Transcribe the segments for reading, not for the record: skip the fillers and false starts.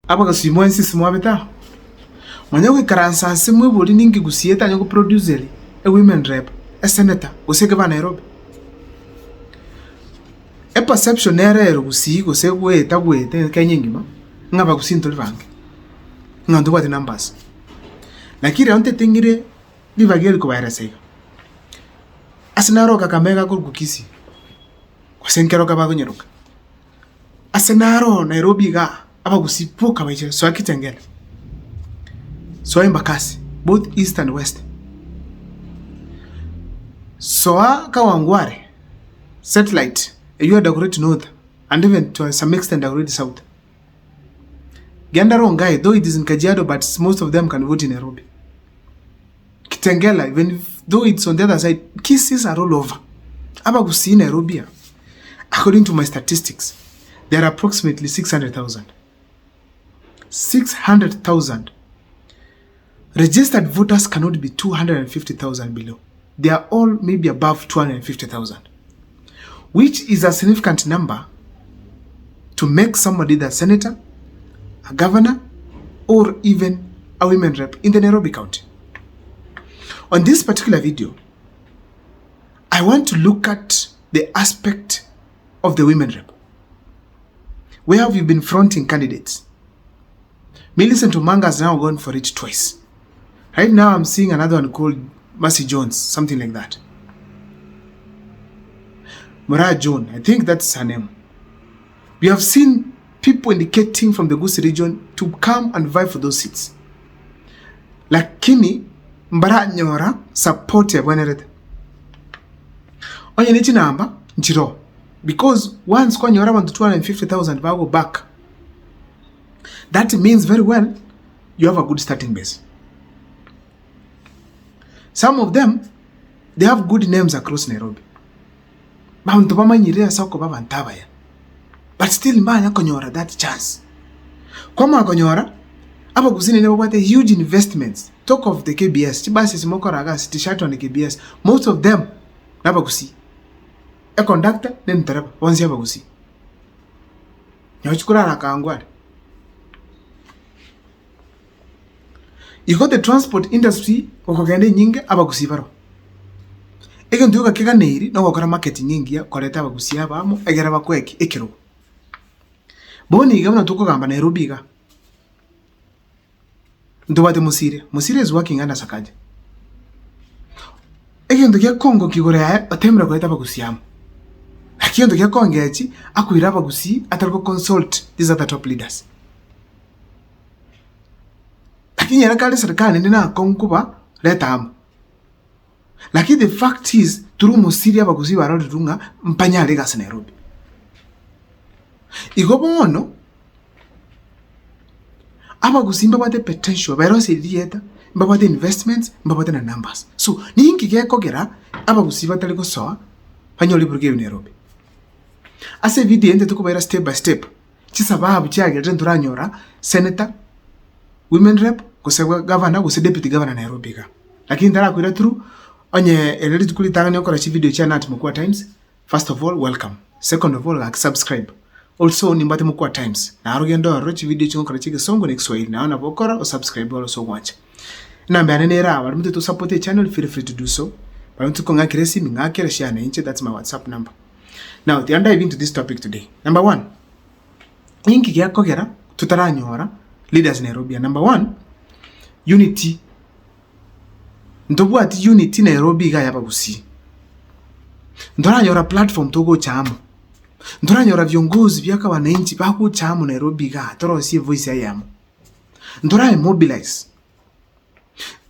aba gasimwensi simwabeta manya kwikaransa simwe boli ningi gusieta nyo producer a women rep a senator useke ba Nairobi a perception erero gusi gose gweta gwete kanyingima ngaba gusinto livange ngando kwa the numbers lakini onte tingire bibageli ko bayirasega asenaro Kakamega kurgukisi kwasenkero kabagonyeruka asenaro Nairobi ga abagusipuka baje so akitengela so Embakasi both east and west so Kawangware satellite you are decorate north and even to some extent decorate south Gendarongai though it is in Kajiado but most of them can vote in Nairobi Kitengela even though it's on the other side cases are all over abagusi in Nairobi according to my statistics there are approximately 600,000 registered voters cannot be 250,000 below. They are all maybe above 250,000, which is a significant number to make somebody the senator, a governor, or even a women rep in the Nairobi County. On this particular video, I want to look at the aspect of the women rep. Where have you been fronting candidates? Millicent Omanga has now gone for it twice. Right now, I'm seeing another one called Mercy Jones, something like that. Murray John, I think that's her name. We have seen people indicating from the Gusii region to come and vie for those seats. Lakini, mbara nyora support ya Bwenerete. Onye nechi namba, njiro. Because once kwa nyora want 250,000 bago back, that means very well you have a good starting base. Some of them, they have good names across Nairobi. But still mbanya konyora that chance. Kwa konyora, aba kusini nebo wate huge investments. Talk of the KBS. Chibasi simoko ragas, t-shirt on the KBS. Most of them, naba kusi. A conductor, then tarapa. Wanzi aba kusi. Nyawachukura rakaangwari. You got the transport industry wakagende nyingi abagusibaro. Ege nduka kega neiri no wakora market nyingi ya koleta abagusi abamo egera bakweki ekiro. Boni gamna tuko gamba Nairobi ga. Ndobate Musire is working under Sakaja. Ege nduka Kongo kigore ya atemra koleta abagusi amo. Akiyo nduka Kongechi akuira abagusi atarako consult these are the top leaders. Lakini yarakale serikali ndina konkuba leta amu. Lakini the fact is turu Musiri abagusi barali runga mpanya Legas Nairobi. Igobo ono abagusi mbabate potential bayarose dieta mbabate investments mbabate na numbers. So ningi gekogera abagusi bataliko soa panyoli burge Nairobi. Ase video ende tukubaira step by step. Chisababu cyagere nduranyora senator women rep kusewa governor kuse deputy governor Nairobi ga. Lakini ndara kuira through onye eleli tukulitanga nyoko rachi video channel at Mukwa Times. First of all, welcome. Second of all, like subscribe. Also nimbate Mukwa Times. Na arugendo rachi video chonko rachi songo next Swahili. Na ona bokora o subscribe also watch. Na mbane nera barumu to support the channel, feel free to do so. Barumu to konga kiresi ngakere share na inche, that's my WhatsApp number. Now, the dive into this topic today. Number 1. Inki kia kogera tutaranyora leaders Nairobi. Number 1, unity. Ndobu ati unity Nairobi ga yabagusi. Ndoranyora platform togo chamo. Ndoranyora viongozi vyaka wananchi bako chamo Nairobi ga toro si voice ya yamo. Ndora mobilize.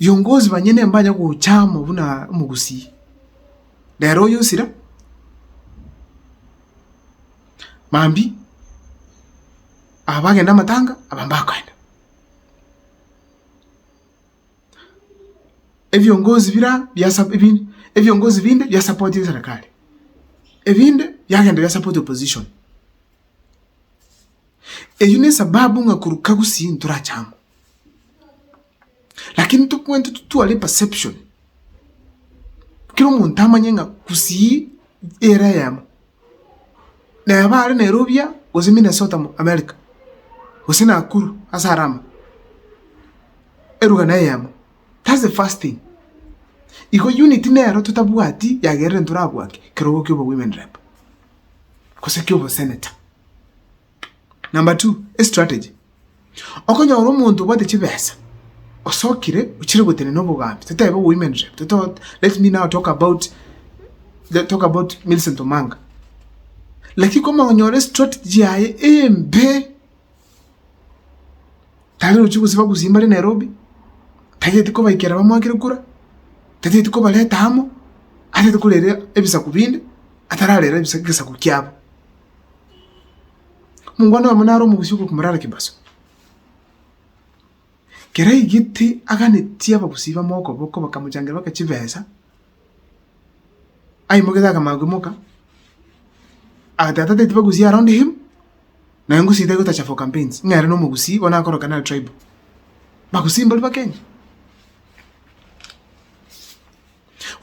Viongozi banyene mbanya ku chamo buna mugusi. Dairo yosira. Mambi abagenda matanga abambakaenda. Evyongozi bira byasaba ibindi evyongozi binde bya support serikali. Ebinde yagenda bya support opposition. Eyune sababu ngakuruka gusi ntura chamo. Lakini tukwente tutuale perception. Kilo muntu amanyenga kusi era yamo. Na yabare Nairobi gozi Minnesota America. Usina akuru asarama. Eruga na yamo. That's the first thing. Iko unity nero tutabuati ya gerre nturabwake kerogo kyo women rep. Kose kyo senator. Number 2, a strategy. Okonya oromuntu bwate chibesa. Osokire uchire gutene no bugambi. Tutebe women rep. Let me now talk about Millicent Omanga. Laki koma onyore strategy yae embe. Tale uchiku sifa kuzimbali Nairobi. Tage tiko baikera bamwakire kura. Tage tiko baleta hamo. Ate tiko lere ebisa kubinde. Ataralera ebisa kisa kukyabo. Mungwana wa munaro mugushuko kumarara kibaso. Kera igiti agane tia bagusiba moko boko bakamujangera bakachibeza. Ai mogeza kamagumoka. Atata te bagusi around him. Na yangu sita gutacha for campaigns. Ngare no mugusi wana akoro canal tribe. Bagusi mbali bakenya.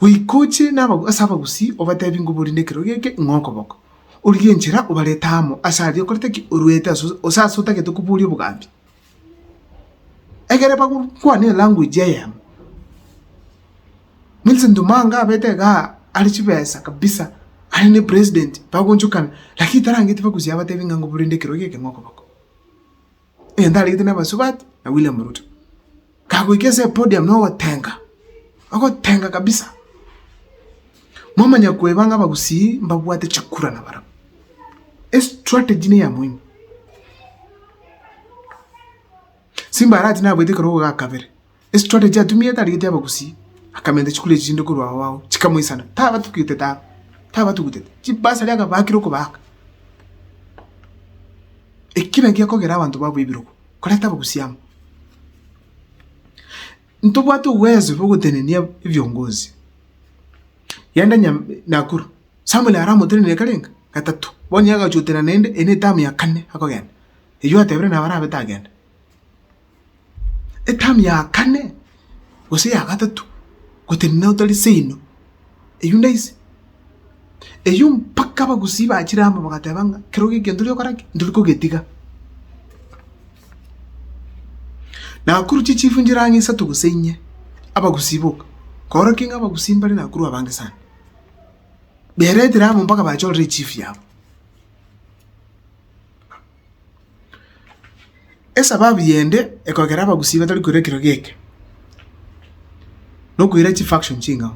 Wikoche na asaba gusi overtime nguburi nekirogeke ngoko boko. Urigenjira ubaletamo asari okorete urueta osasuta ke tukuburi bugambi. Egere kwa ne language yam. Millicent Omanga betega alichibesa kabisa. Ali ne president bagonjukana lakini tarangiti bagusi abatebi nguburi nekirogeke ngoko boko. Endali gitena basubati na William Ruto. Kago ikese podium no watenga. Ako tenga kabisa. Mama nyakwebanga bagusi mbabwate chakura na bara. Strategy ni ya muhimu. Simba arati na bwete karo ga kavere. Strategy atumie tarigete abagusi akamende chikule chindo kurwa wao chikamuisana. Taba tukiteta. Taba tukuteta. Chibasa lyaga bakiro kubaka. Ekina ngiye kogera abantu babo ibiruko. Koleta bagusi yamo. Ntobwate uwezo bwo gutenenia ivyongozi. Yanda Nakuru. Samuel Aramo tene kalenga gatatu. Boni yaga chutena nende ene tamu ya 4 akogenda. Iyo atebre na barabe tagenda. Etamu ya 4 gose ya gatatu. Gutenena utali seino. Eyunda isi. Eyum pakka bagusiba achiramba bagatabanga. Kiroge gendulyo karaki nduliko getiga. Nakuru chichifu njirangi satu gusenye. Abagusiboka. Kora kinga abagusimbali Nakuru abange sana. Beretera mpaka bachol chief yabo. Esa babu yende ekogera abagusiba tali kurekero geke. No kuira chief faction chinga.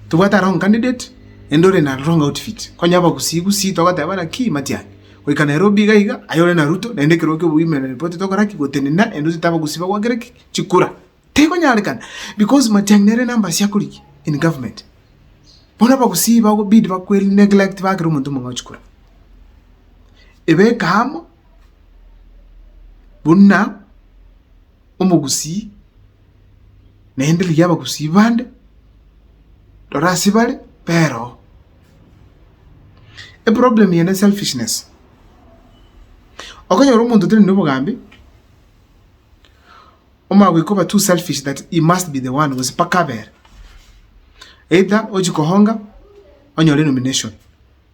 Tubata wrong candidate endore na wrong outfit. Konya abagusibu si togata bana ki matiani. Wika Nairobi gaiga ayole na Ruto na ende kiroke women report to karaki gotenena enduzi tabagusiba kwa gereki chikura. Teko nyalekan because matiangnere number siakuliki in government. Bona bagusiba go bid bakweli neglect bagro muntu manga chikura. Ebe kamo bunna umugusi na endeli yaba kusibande dorasibale pero a problem yene selfishness. Okonyo rumuntu tene nobugambi Oma ko too selfish that he must be the one who's pakaber. Either ojikohonga onyore nomination.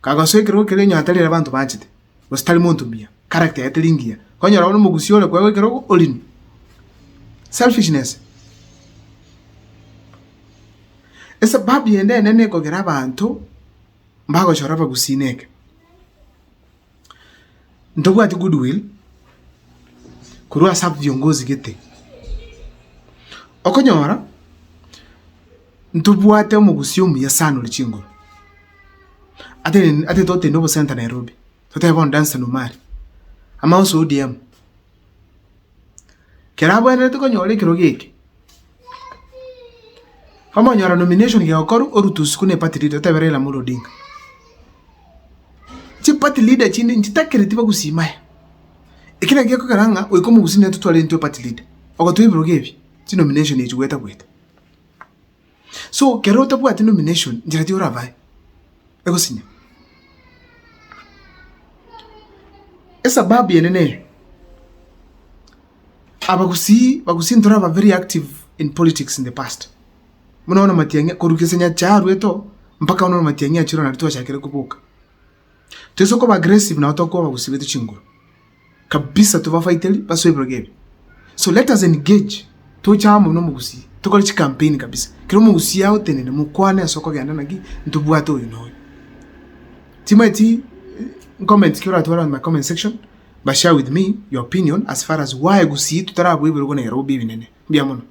Kaga so ekero kere nyo atali abantu banchite. Ostali muntu bia. Character yatelingia. Konyora ono mugusiyole kwa ekero olin. Selfishness. Esa babi ende nene ko gera abantu mbago choraba gusineke. Ndogo ati goodwill. Kurua sub viongozi gete. Okonyora ntubwate omugusyomu ya sano lichingo ate tote nobo center Nairobi tote bon dance no mari ama oso ODM kerabo ene tukonyore kirogeke kama nyora nomination ya okoru orutus kune party leader taberela mulodinga chi party leader chini ntitakere tiba gusimaya ikina geko karanga oiko mugusine tutwale ntwe party leader okotwibirogebi ti nomination ejuweta kweta. So kerota bwa ti nomination njirati ora vai. Ego sinya. Esa babu yenene. Bagusi ndora ba very active in politics in the past. Munaona matianya korukesenya charu eto mpaka unaona matianya chiro na litwa chakere kubuka. Teso ko aggressive na otoko bagusi betu chinguru. kabisa tuvafaiteli baswe brigade. So let us engage to chamo no mugusi tukore chi campaign kabisa kiro mugusi yao tenene mukwane asoko ganda nagi ntubwato uno timati comment kiro atwara on my comment section but share with me your opinion as far as why gusi tutara bwe bwo Nairobi binene bya mono.